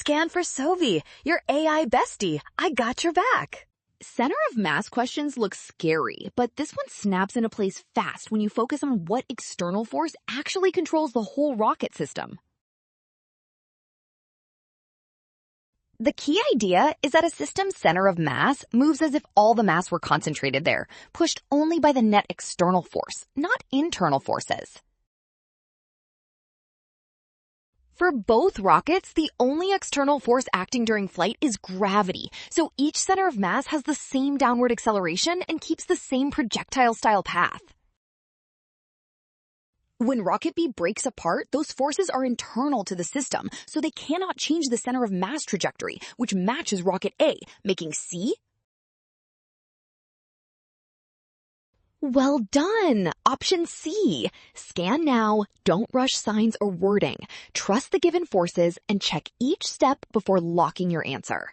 Scan for Sovi, your AI bestie. I got your back. Center of mass questions look scary, but this one snaps into place fast when you focus on what external force actually controls the whole rocket system. The key idea is that a system's center of mass moves as if all the mass were concentrated there, pushed only by the net external force, not internal forces. For both rockets, the only external force acting during flight is gravity, so each center of mass has the same downward acceleration and keeps the same projectile-style path. When Rocket B breaks apart, those forces are internal to the system, so they cannot change the center of mass trajectory, which matches Rocket A, making C. Well done! Option C. Scan now, don't rush signs or wording. Trust the given forces and check each step before locking your answer.